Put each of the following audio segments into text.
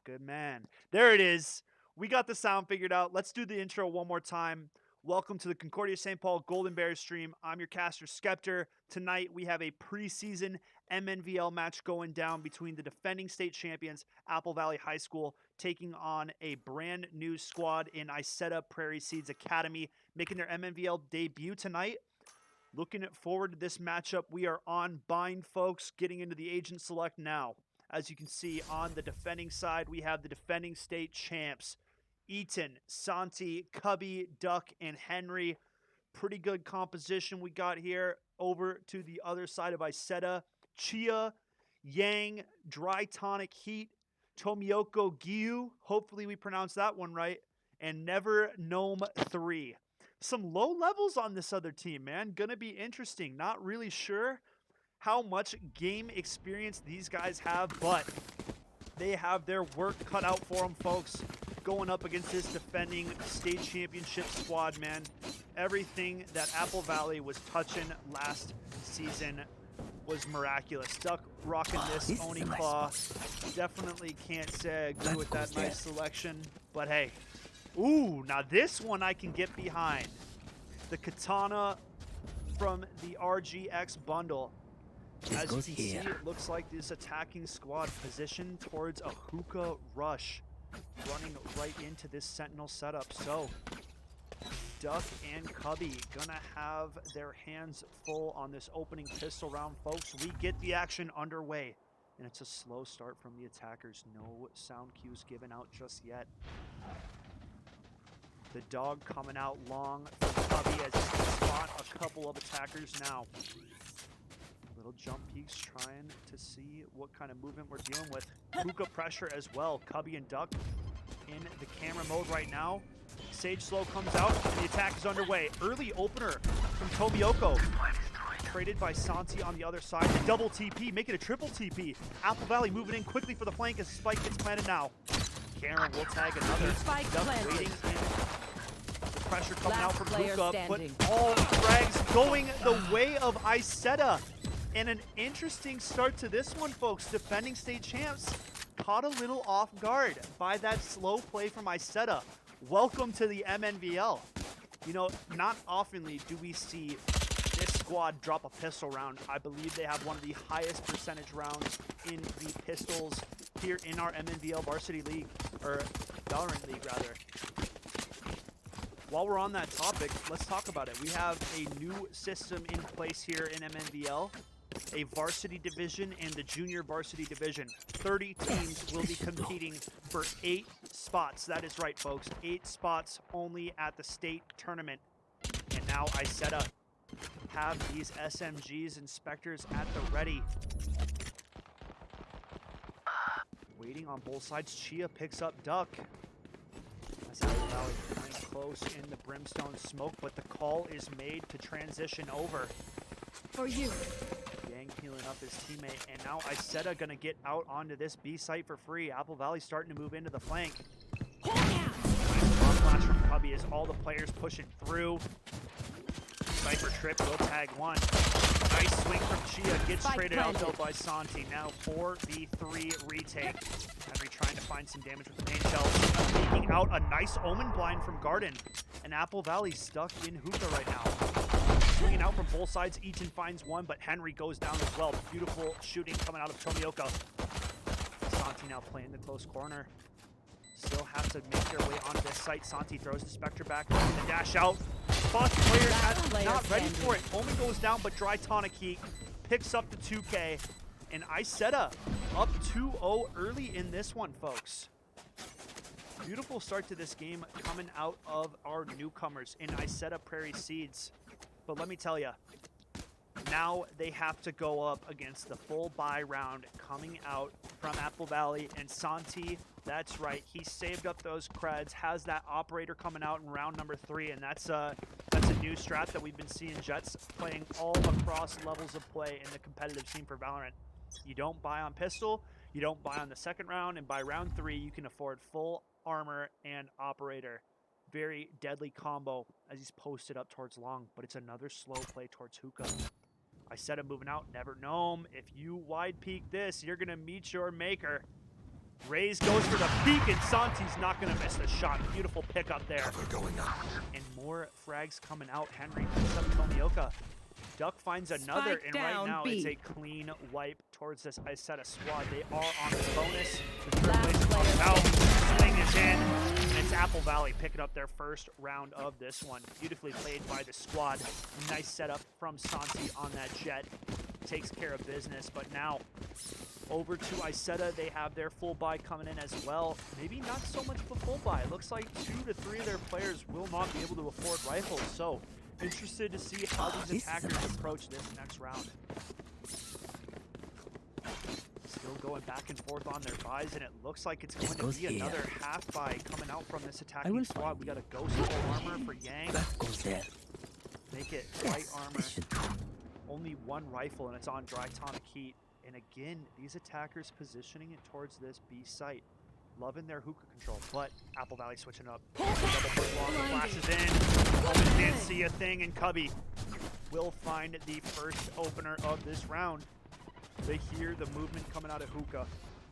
Good man. There it is. We got the sound figured out. Let's do the intro one more time. Welcome to the Concordia St. Paul Golden Bears stream. I'm your caster, Skeptor. Tonight, we have a preseason MNVL match going down between the defending state champions, Apple Valley High School, taking on a brand new squad in Isetta Prairie Seeds Academy, making their MNVL debut tonight. Looking forward to this matchup. We are on bind, folks, getting into the agent select now. As you can see, on the defending side, we have the defending state champs, Eaton, Santi, Cubby, Duck, and Henry. Pretty good composition we got here. Over to the other side of Isetta, Chia, Yang, Dry Tonic Heat, Tomioko Giyu, hopefully we pronounced that one right, and Never Gnome 3. Some low levels on this other team, man. Gonna be interesting. Not really sure how much game experience these guys have, but they have their work cut out for them, folks. Going up against this defending state championship squad, man. Everything that Apple Valley was touching last season was miraculous. Duck rocking this Oni Claw. Definitely can't say I agree with that nice selection, but hey. Ooh, now this one I can get behind. The Katana from the RGX bundle. As you can see, it looks like this attacking squad positioned towards a hookah rush, running right into this Sentinel setup. So, Duck and Cubby gonna have their hands full on this opening pistol round, folks. We get the action underway, and it's a slow start from the attackers. No sound cues given out just yet. The dog coming out long from Cubby as he can spot a couple of attackers now. Little jump peeks trying to see what kind of movement we're dealing with. Hookah pressure as well. Cubby and Duck in the camera mode right now. Sage Slow comes out and the attack is underway. Early opener from Tomioko. Traded by Santi on the other side. Double TP, make it a triple TP. Apple Valley moving in quickly for the flank as the spike gets planted now. Karen will tag another. Duck waiting in. The pressure coming out from Hookah, but all frags going the way of Isetta. And an interesting start to this one, folks. Defending state champs caught a little off guard by that slow play from Isetta. Welcome to the MNVL. You know, not oftenly do we see this squad drop a pistol round. I believe they have one of the highest percentage rounds in the pistols here in our MNVL Varsity League, or Valorant League, rather. While we're on that topic, let's talk about it. We have a new system in place here in MNVL, a varsity division and the junior varsity division. 30 teams will be competing for 8 spots. That is right, folks. 8 spots only at the state tournament. And now Isetta have these SMGs inspectors at the ready. Waiting on both sides. Chia picks up Duck. As Apple Valley coming close in the Brimstone smoke, but the call is made to transition over. For you. Yang healing up his teammate, and now Isetta gonna get out onto this B site for free. Apple Valley starting to move into the flank. Nice bomb flash from Cubby as all the players pushing through. Sniper trip will tag one. Nice swing from Chia, gets traded out though by Santi. Now 4v3 retake. Henry trying to find some damage with the main shells. Taking out a nice omen blind from Garden. And Apple Valley stuck in hookah right now. Swinging out from both sides, Eaton finds one, but Henry goes down as well. Beautiful shooting coming out of Tomioko. Santi now playing the close corner. Still have to make their way onto this site. Santi throws the Spectre back, looking to dash out. Boss players not ready for it. Omen goes down, but Dry Tonic Heat picks up the 2K. And Isetta up 2-0 early in this one, folks. Beautiful start to this game coming out of our newcomers in Isetta Prairie Seeds. But let me tell you, now they have to go up against the full buy round coming out from Apple Valley. And Santi, that's right, he saved up those creds, has that operator coming out in round number 3, and that's a new strat that we've been seeing Jets playing all across levels of play in the competitive scene for Valorant. You don't buy on pistol, you don't buy on the second round, and by round 3, you can afford full armor and operator. Very deadly combo as he's posted up towards long, but it's another slow play towards hookah. Isetta moving out, Never Gnome. If you wide peek this, you're gonna meet your maker. Raze goes for the peek, and Santi's not going to miss the shot. Beautiful pick up there. Going up. And more frags coming out. Henry picks up Tomioka. Duck finds another, Spike and right down, now B. it's a clean wipe towards this Isetta squad. They are on the bonus. The third Last place comes player out. Swing is in, and it's Apple Valley picking up their first round of this one. Beautifully played by the squad. Nice setup from Santi on that jet. Takes care of business, but now over to Isetta. They have their full buy coming in as well. Maybe not so much of a full buy. It looks like 2 to 3 of their players will not be able to afford rifles. So interested to see how these attackers approach this next round. Still going back and forth on their buys, and it looks like it's going to be another half buy coming out from this attacking squad. We got a ghost full armor for Yang. That goes there. Make it light armor. Only one rifle, and it's on dry tonic heat. And again, these attackers positioning it towards this B site. Loving their hookah control, but Apple Valley switching up. Double push long, flashes in. Open can't see a thing, and Cubby will find the first opener of this round. They hear the movement coming out of hookah.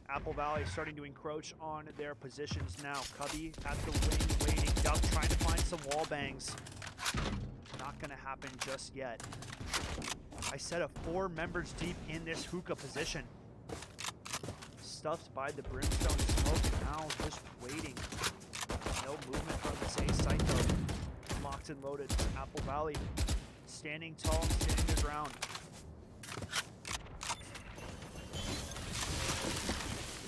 Apple Valley starting to encroach on their positions now. Cubby at the wing, waiting. Duck trying to find some wall bangs. Not gonna happen just yet. I said 4 members deep in this hookah position. Stuffed by the brimstone smoke, now just waiting. No movement from this A site though. Locked and loaded. Apple Valley standing tall and standing their ground.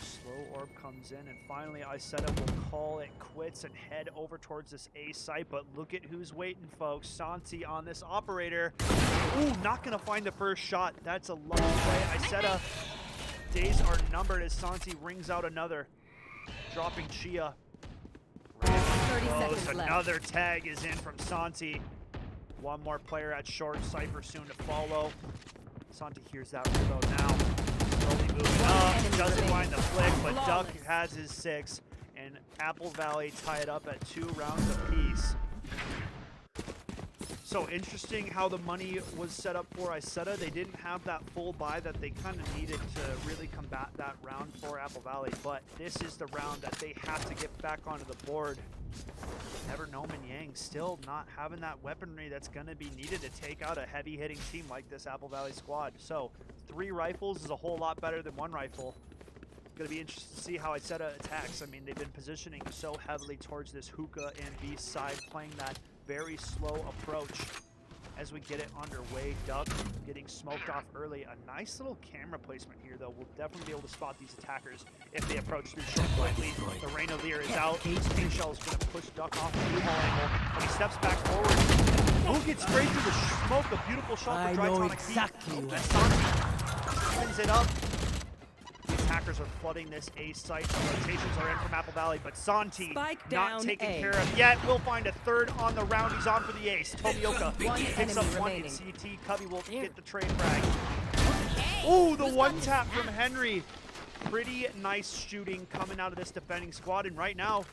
The slow orb comes in, and finally Isetta will call it quits and head over towards this A site, but look at who's waiting, folks. Santi on this operator. Ooh, not gonna find the first shot. That's a long play. Isetta, days are numbered as Santi rings out another. Dropping Chia. 30 Close. seconds Another tag is in from Santi. One more player at short. Cypher soon to follow. Santi hears that reload now. Slowly moving up. Doesn't find the flick, but Duck has his 6. And Apple Valley tie it up at 2 rounds apiece. So interesting how the money was set up for Isetta. They didn't have that full buy that they kind of needed to really combat that round for Apple Valley, but this is the round that they have to get back onto the board. Never Noman Yang still not having that weaponry that's going to be needed to take out a heavy-hitting team like this Apple Valley squad. So 3 rifles is a whole lot better than 1 rifle. Going to be interesting to see how Isetta attacks. I mean, they've been positioning so heavily towards this hookah and B side, playing that very slow approach as we get it underway. Duck getting smoked off early. A nice little camera placement here, though. We'll definitely be able to spot these attackers if they approach through short lightly. The Rainolier is out. HSEL is going to push Duck off the blue hole angle, but he steps back forward. Will gets straight through the smoke. A beautiful shot for dry tonic exactly heat. And Santi evens it up. The attackers are flooding this A site. Rotations are in from Apple Valley, but Santi not taken care of yet. We'll find a third on the round. He's on for the ace. Tomioka picks up 1 in CT. Cubby will get the trade frag. Ooh, the one tap from Henry. Pretty nice shooting coming out of this defending squad, and right now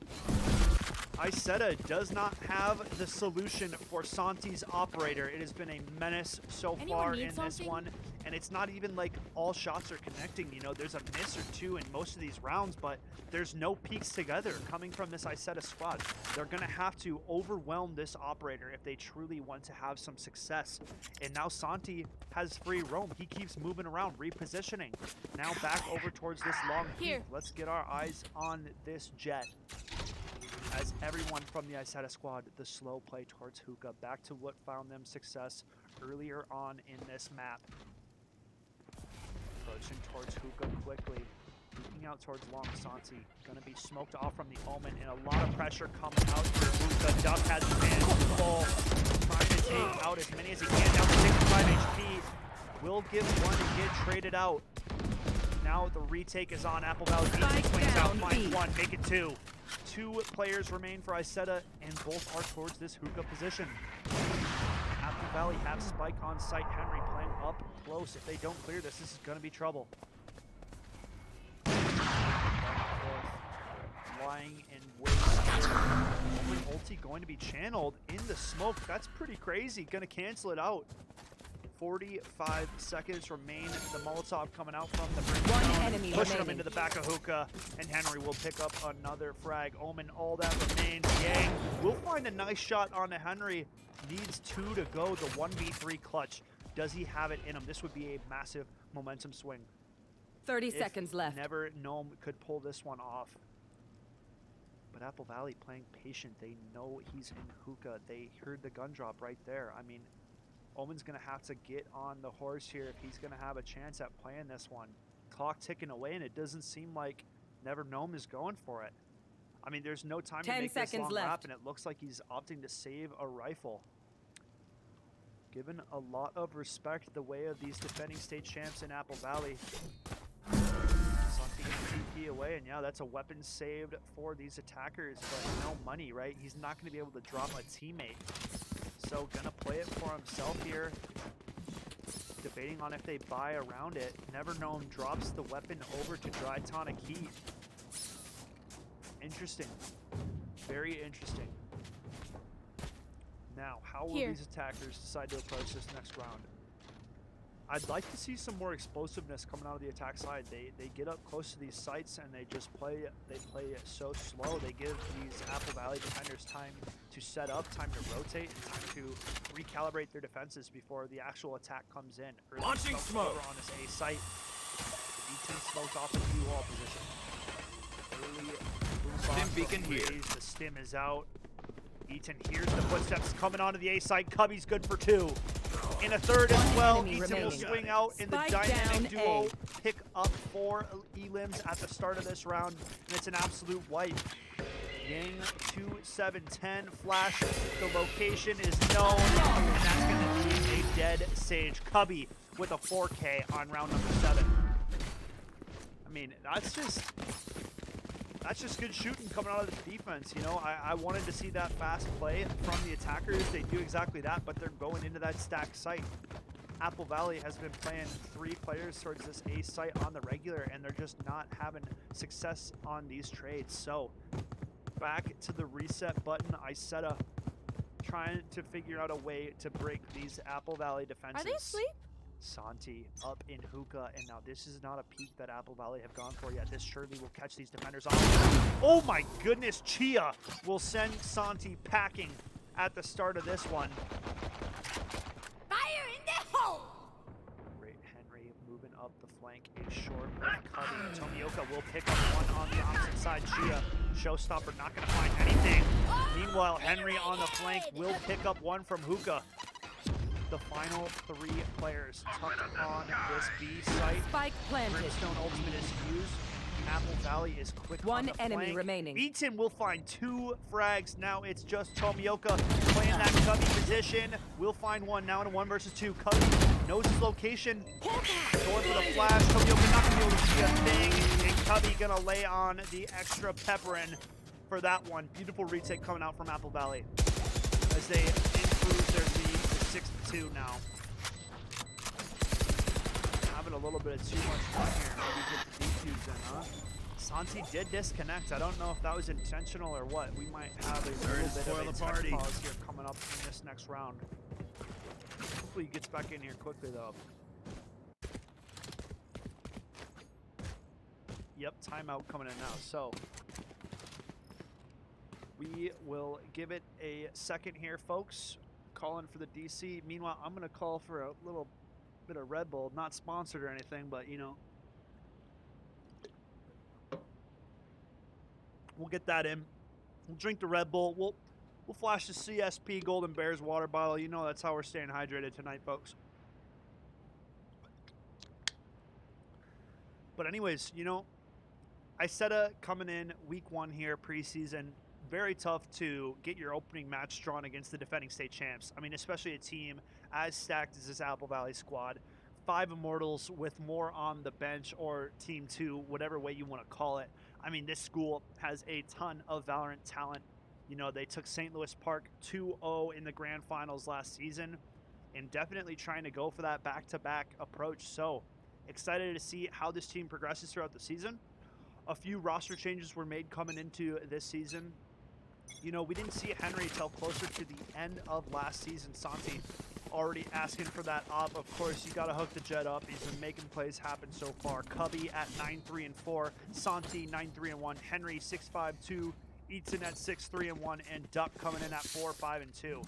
Isetta does not have the solution for Santi's operator. It has been a menace so far in this one, and it's not even like all shots are connecting. You know, there's a miss or 2 in most of these rounds, but there's no peaks together coming from this Isetta squad. They're going to have to overwhelm this operator if they truly want to have some success. And now Santi has free roam. He keeps moving around, repositioning. Now back over towards this long peak. Let's get our eyes on this jet. As everyone from the Isetta squad, the slow play towards hookah, back to what found them success earlier on in this map. Approaching towards hookah quickly, peeking out towards long Santi. Gonna be smoked off from the Omen, and a lot of pressure coming out for hookah. Duck has his hands full, trying to take out as many as he can. Down to 65 HP. Will give 1 and get traded out. Now the retake is on. Apple Valley swings out, finds 1, make it 2. 2 players remain for Isetta, and both are towards this hookah position. Apple Valley have Spike on site. Henry playing up close. If they don't clear this, this is going to be trouble. Lying in wait. Ulti going to be channeled in the smoke. That's pretty crazy. Going to cancel it out. 45 seconds remain. The Molotov coming out from the One brimstone, enemy pushing him remaining. into the back of Hookah, and Henry will pick up another frag. Omen, all that remains. Yang will find a nice shot on Henry. Needs 2 to go. The 1v3 clutch. Does he have it in him? This would be a massive momentum swing. 30 If seconds left. Never Gnome could pull this one off. But Apple Valley playing patient. They know he's in Hookah. They heard the gun drop right there. I mean, Omen's going to have to get on the horse here if he's going to have a chance at playing this one. Clock ticking away, and it doesn't seem like Never Gnome is going for it. I mean, there's no time to 10 make this seconds long left. wrap, and it looks like he's opting to save a rifle. Given a lot of respect the way of these defending state champs in Apple Valley. Santi gonna TP away, and yeah, that's a weapon saved for these attackers, but no money, right? He's not going to be able to drop a teammate. So gonna play it for himself here. Debating on if they buy around it. Never Gnome drops the weapon over to Dry Tonic Heat. Interesting. Very interesting. Now, how will these attackers decide to approach this next round? I'd like to see some more explosiveness coming out of the attack side. They get up close to these sites and they just play it so slow. They give these Apple Valley defenders time to set up, time to rotate, and time to recalibrate their defenses before the actual attack comes in. Early Launching smoke over on this A site. E10 smoked off in the U-wall position. Early Stim beacon here. The stim is out. Eaton hears the footsteps coming onto the A site. Cubby's good for 2. In a third as well, enemy Eaton will remaining. swing out in the Spike dynamic down duo, A. pick up 4 elims at the start of this round, and it's an absolute wipe. Yang 2-7-10 flash. The location is known, and that's going to be a dead Sage. Cubby with a 4K on round number 7. I mean, that's just good shooting coming out of the defense. You know, I wanted to see that fast play from the attackers. They do exactly that, but they're going into that stack site. Apple Valley has been playing 3 players towards this A site on the regular, and they're just not having success on these trades. So back to the reset button. Isetta trying to figure out a way to break these Apple Valley defenses. Are they asleep? Santi up in Hookah, and now this is not a peak that Apple Valley have gone for yet. This surely will catch these defenders off. Oh my goodness, Chia will send Santi packing at the start of this one. Fire in the hole! Great Henry moving up the flank, a short with Cubby. Tomioka will pick up one on the opposite side. Chia, showstopper, not going to find anything. Meanwhile, Henry on the flank will pick up one from Hookah. The final 3 players tucked on this B site. Spike planted. Brimstone ultimate is used. Apple Valley is quick on One the enemy flank. remaining. Eaton will find 2 frags. Now it's just Tomioka playing that Cubby position. We'll find one now in a 1 versus 2. Cubby knows his location. Going for the flash. Tomioka not going to be able to see a thing. And Cubby going to lay on the extra pepperin for that one. Beautiful retake coming out from Apple Valley as they improve their lead to 6-2 now. Having a little bit of too much fun here. Maybe get the DQs in, huh? Santi did disconnect. I don't know if that was intentional or what. We might have a little bit of a tech pause here coming up in this next round. Hopefully he gets back in here quickly though. Yep, timeout coming in now. So we will give it a second here, folks. Calling for the DC. Meanwhile, I'm going to call for a little bit of Red Bull. Not sponsored or anything, but, you know. We'll get that in. We'll drink the Red Bull. We'll flash the CSP Golden Bears water bottle. You know that's how we're staying hydrated tonight, folks. But anyways, you know, Isetta coming in week 1 here, preseason. Very tough to get your opening match drawn against the defending state champs. I mean, especially a team as stacked as this Apple Valley squad. 5 Immortals with more on the bench, or Team 2, whatever way you want to call it. I mean, this school has a ton of Valorant talent. You know, they took St. Louis Park 2-0 in the grand finals last season, and definitely trying to go for that back-to-back approach. So excited to see how this team progresses throughout the season. A few roster changes were made coming into this season. You know, we didn't see Henry till closer to the end of last season. Santi already asking for that op. Of course, you got to hook the Jet up. He's been making plays happen so far. Cubby at 9-3-4, Santi 9-3-1, Henry 6-5-2, Eaton at 6-3-1, and Duck coming in at 4-5-2.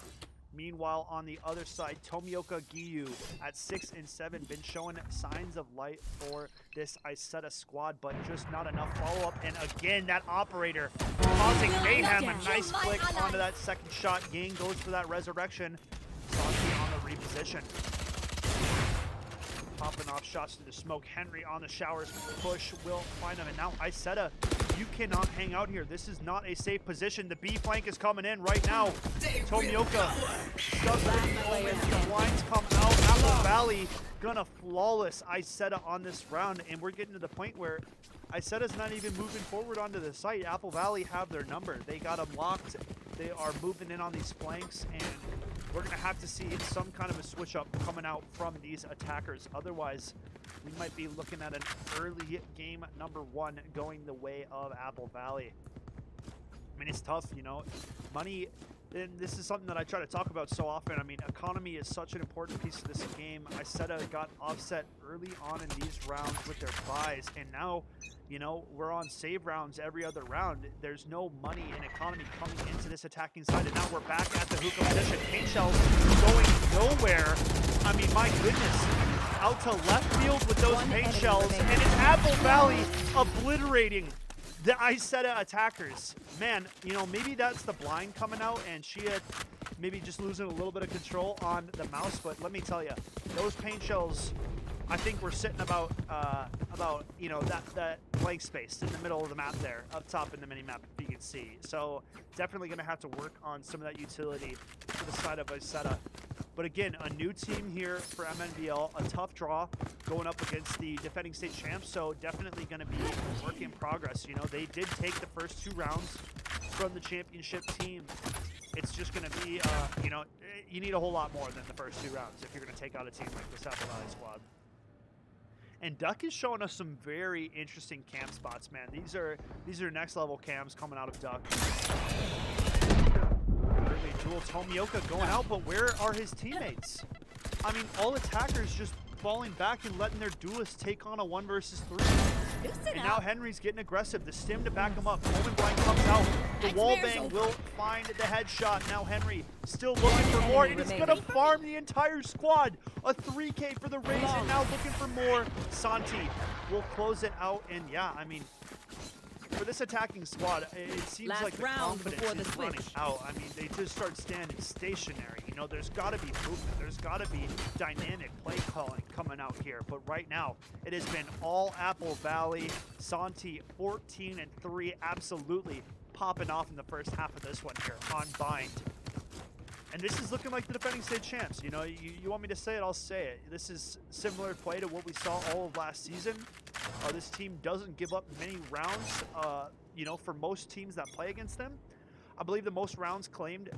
Meanwhile, on the other side, Tomioka Giyu at 6-7, been showing signs of light for this Iseta squad, but just not enough follow-up. And again, that operator causing mayhem. A nice flick onto that second shot. Yang goes for that resurrection. Santi on the reposition. Popping off shots through the smoke. Henry on the showers push will find him. And now Iseta, you cannot hang out here. This is not a safe position. The B flank is coming in right now. Tomioka stuck with the moment. The blinds come out. Apple Valley gonna flawless Iseta on this round. And we're getting to the point where Iseta's not even moving forward onto the site. Apple Valley have their number. They got them locked. They are moving in on these flanks, and we're going to have to see some kind of a switch up coming out from these attackers. Otherwise, we might be looking at an early game number 1 going the way of Apple Valley. I mean, it's tough, you know. Money, and this is something that I try to talk about so often. I mean, economy is such an important piece of this game. Iseta got offset early on in these rounds with their buys, and now, you know, we're on save rounds every other round. There's no money and economy coming into this attacking side, and now we're back at the hookah position. Paint shells going nowhere. I mean, my goodness. Out to left field with those paint shells, and it's Apple Valley obliterating the Iseta attackers. Man, you know, maybe that's the blind coming out, and Shia maybe just losing a little bit of control on the mouse, but let me tell you, those paint shells, I think we're sitting about you know, that blank space in the middle of the map there, up top in the mini map, if you can see. So definitely going to have to work on some of that utility to the side of Iseta. But again, a new team here for MNVL, a tough draw going up against the defending state champs, so definitely going to be a work in progress. You know, they did take the first 2 rounds from the championship team. It's just going to be, you know, you need a whole lot more than the first 2 rounds if you're going to take out a team like this Apple Valley squad. And Duck is showing us some very interesting cam spots, man. These are next level cams coming out of Duck. Early duel, Tomioka going out, but where are his teammates? I mean, all attackers just falling back and letting their duelists take on a 1 versus 3. And now Henry's getting aggressive. The stim to back him up. Moment blind comes out. The wall bang will find the headshot. Now Henry still looking for more, and he's gonna farm the entire squad. A 3K for the Rays, and now looking for more. Santi will close it out, and yeah, I mean, for this attacking squad, it seems like the confidence is running out. I mean, they just start standing stationary. You know, there's got to be movement. There's got to be dynamic play calling coming out here. But right now, it has been all Apple Valley. Santi 14-3, absolutely popping off in the first half of this one here on Bind. And this is looking like the defending state champs. You know, you want me to say it, I'll say it. This is similar play to what we saw all of last season. This team doesn't give up many rounds, you know, for most teams that play against them. I believe the most rounds claimed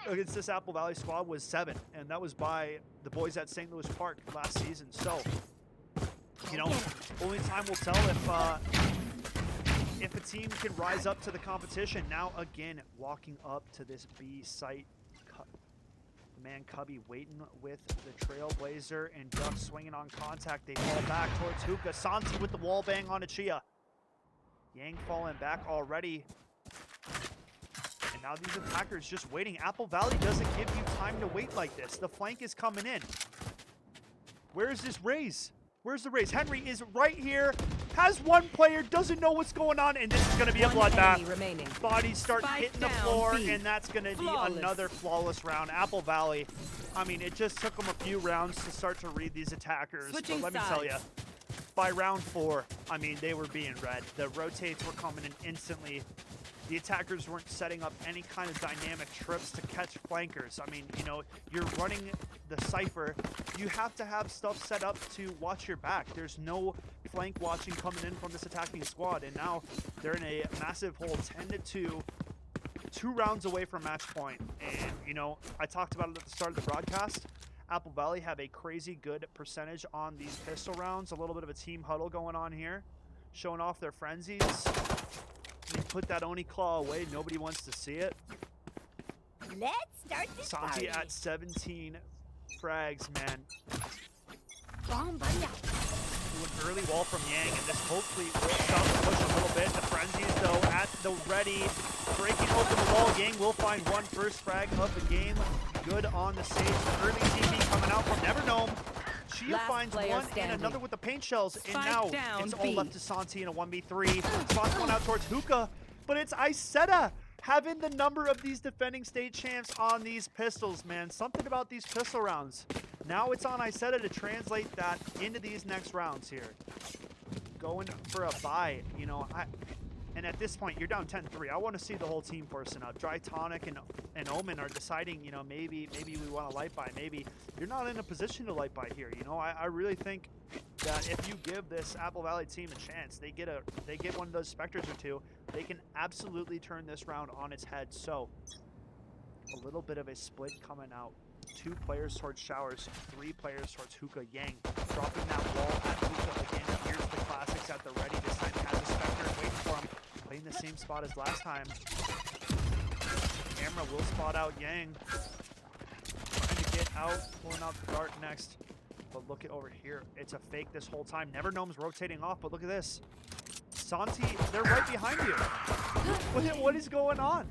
against this Apple Valley squad was 7, and that was by the boys at St. Louis Park last season. So, you know, only time will tell if a team can rise up to the competition. Now, again, walking up to this B site. Man, Cubby waiting with the Trailblazer, and Duck swinging on contact. They fall back towards Hookah. Santi with the wall bang on Achia. Yang falling back already. And now these attackers just waiting. Apple Valley doesn't give you time to wait like this. The flank is coming in. Where is this Raze? Where's the Raze? Henry is right here. Has one player, doesn't know what's going on, and this is going to be a bloodbath. Bodies start hitting the floor, and that's going to be another flawless round. Apple Valley, I mean, it just took them a few rounds to start to read these attackers. But let me tell you, by round 4, I mean, they were being read. The rotates were coming in instantly. The attackers weren't setting up any kind of dynamic trips to catch flankers. I mean, you know, you're running the Cypher. You have to have stuff set up to watch your back. There's no flank watching coming in from this attacking squad. And now they're in a massive hole, 10-2, 2 rounds away from match point. And, you know, I talked about it at the start of the broadcast. Apple Valley have a crazy good percentage on these pistol rounds. A little bit of a team huddle going on here, showing off their frenzies. They put that Oni claw away. Nobody wants to see it. Let's start this Santi party. at 17 frags, man. Bomba. To an early wall from Yang, and this hopefully will stop the push a little bit. The Frenzies, though, at the ready, breaking open the wall. Yang will find one first frag of the game. Good on the stage. The early TP coming out from Nevernome. Chia Last finds player one standing. and another with the paint shells, and Spike now down, it's all B. left to Santi in a 1v3. Spots one out towards Hookah, but it's Isetta having the number of these defending state champs on these pistols, man. Something about these pistol rounds. Now it's on Isetta to translate that into these next rounds here. Going for a buy, you know, and at this point, you're down 10-3. I want to see the whole team forcing up. Dry Tonic and Omen are deciding, you know, maybe we want to light buy. Maybe you're not in a position to light buy here. You know, I really think that if you give this Apple Valley team a chance, they get one of those Spectres or two, they can absolutely turn this round on its head. So a little bit of a split coming out. 2 players towards Showers, 3 players towards Hookah. Yang dropping that wall at Hookah again. Here's the classics at the ready. This time he has a Spectre waiting for him. Playing the same spot as last time. Camera will spot out Yang. Trying to get out, pulling out the dart next. But look at over here. It's a fake this whole time. Nevergnome's rotating off, but look at this. Santi, they're right behind you. What is going on?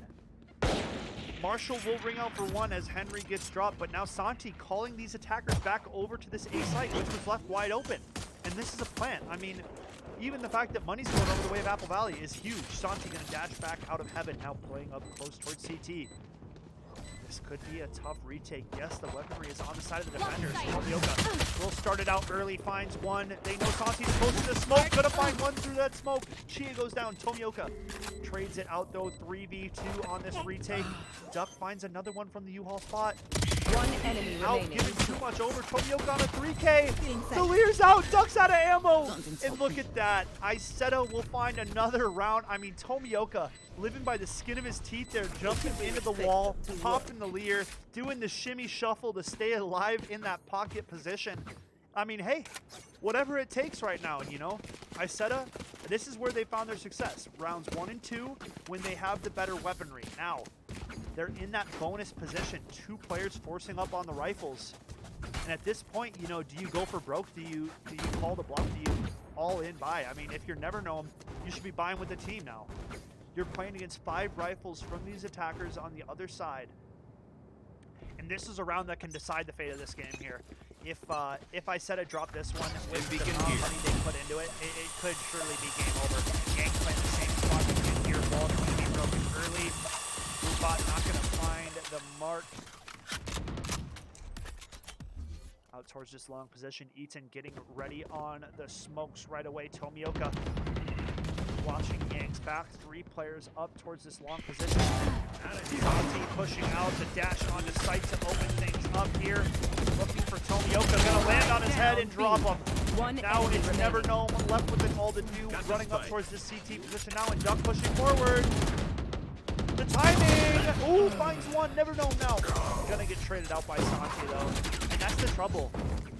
Marshall will ring out for one as Henry gets dropped, but now Santi calling these attackers back over to this A site, which was left wide open. And this is a plant. I mean, even the fact that money's going over the way of Apple Valley is huge. Santi gonna dash back out of heaven, now playing up close towards CT. This could be a tough retake. Yes, the weaponry is on the side of the defenders. Tomioka will start it out early, finds one. They know Santi's close to the smoke. Gonna find one through that smoke. Chia goes down. Tomioka trades it out though. 3v2 on this retake. Duck finds another one from the U-Haul spot. One enemy Out, remaining. giving too much over. Tomioka on a 3K. The Lear's out. Duck's out of ammo. And look at that. Isetta will find another round. I mean, Tomioka living by the skin of his teeth there, jumping into the wall, popping the Lear, doing the shimmy shuffle to stay alive in that pocket position. I mean, hey, whatever it takes right now, you know. Isetta, this is where they found their success. Rounds 1 and 2, when they have the better weaponry. Now, they're in that bonus position. 2 players forcing up on the rifles. And at this point, you know, do you go for broke? Do you call the bluff? Do you all in buy? I mean, if you're Nevernome, you should be buying with the team now. You're playing against 5 rifles from these attackers on the other side. And this is a round that can decide the fate of this game here. If Isetta drop this one with the amount of money they put into it, it could surely be game over. Yang playing the same spot again here. Ball going to be broken early. Boobot not going to find the mark. Out towards this long position. Eaton getting ready on the smokes right away. Tomioka watching Yang's back. 3 players up towards this long position. Santi pushing out the dash onto site to open things up here. Looking for Tomioka. Gonna land on his head and drop him. Now it's Nevernome left with it all to do. Running up towards this CT position now, and Duck pushing forward. The timing! Ooh, finds one. Nevernome now. Gonna get traded out by Santi though. And that's the trouble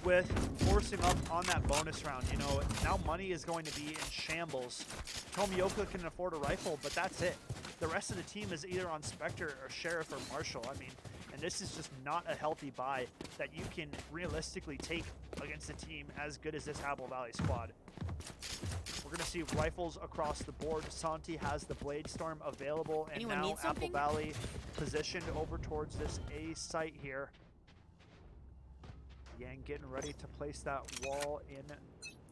with forcing up on that bonus round. You know, now money is going to be in shambles. Tomioka can afford a rifle, but that's it. The rest of the team is either on Spectre or Sheriff or Marshall. I mean, and this is just not a healthy buy that you can realistically take against a team as good as this Apple Valley squad. We're going to see rifles across the board. Santi has the Blade Storm available, and Anyone now need something? Apple Valley positioned over towards this A site here. Yang getting ready to place that wall in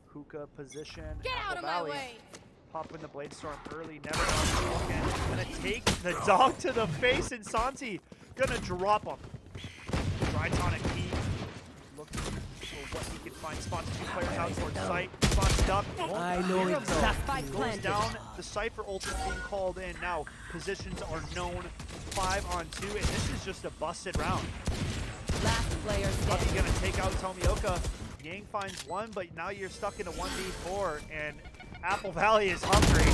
Hookah position. Get Apple out of Valley my way! popping the Blade Storm early. Never gonna take the dog to the face, and Santi gonna drop him. Dry Tonic Heat looking for what he can find. Spots 2 players out towards site. Spots Duck. I know it. Goes down. The Cypher ult is being called in. Now positions are known. 5 on 2, and this is just a busted round. Last player Bucky standing. gonna take out Tomioka. Yang finds one, but now you're stuck in a 1v4, and Apple Valley is hungry.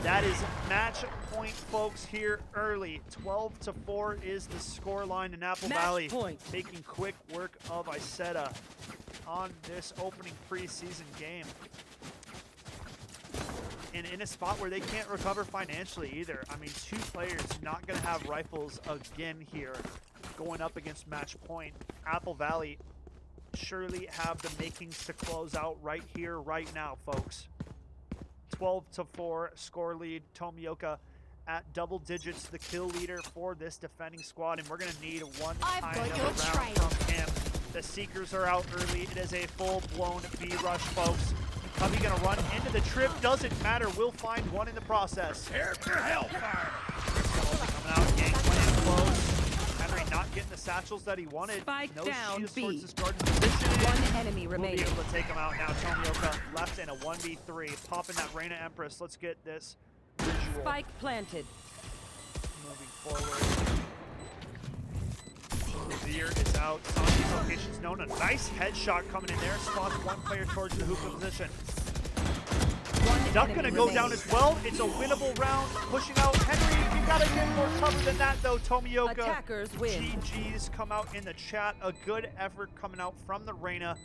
That is match point, folks, here early. 12-4 is the score line in Apple Valley. Point. Making quick work of Isetta on this opening preseason game. And in a spot where they can't recover financially either. I mean, 2 players not going to have rifles again here. going up against match point. Apple Valley surely have the makings to close out right here, right now, folks. 12-4 score lead. Tomioka at double digits, the kill leader for this defending squad, and we're going to need one kind of a round from him. The Seekers are out early. It is a full-blown B rush, folks. Cubby going to run into the trip. Doesn't matter. We'll find one in the process. Prepare for hellfire. Coming out, Gangplank close. Henry not getting the satchels that he wanted. Spike no down shields B. towards his guard position. One enemy We'll be remaining. able to take him out now. Tomioka left in a 1v3. Popping that Reyna Empress. Let's get this visual. Spike planted. Moving forward. Veer is out. Sanji's location's known. A nice headshot coming in there. Spots one player towards the hookah position. One Duck enemy gonna go down remaining. as well. It's a winnable round. Pushing out Henry. You gotta get more cover than that though, Tomioka. Attackers win. GG's come out in the chat. A good effort coming out from the Reyna.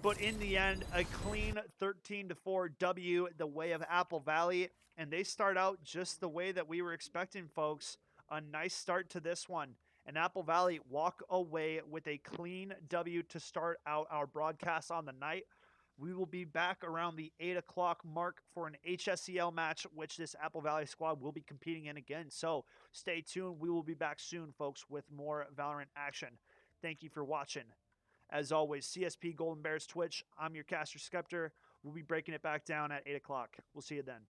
But in the end, a clean 13-4 W the way of Apple Valley. And they start out just the way that we were expecting, folks. A nice start to this one. And Apple Valley walk away with a clean W to start out our broadcast on the night. We will be back around the 8 o'clock mark for an HSEL match, which this Apple Valley squad will be competing in again. So stay tuned. We will be back soon, folks, with more Valorant action. Thank you for watching. As always, CSP Golden Bears Twitch. I'm your caster Skeptor. We'll be breaking it back down at 8 o'clock. We'll see you then.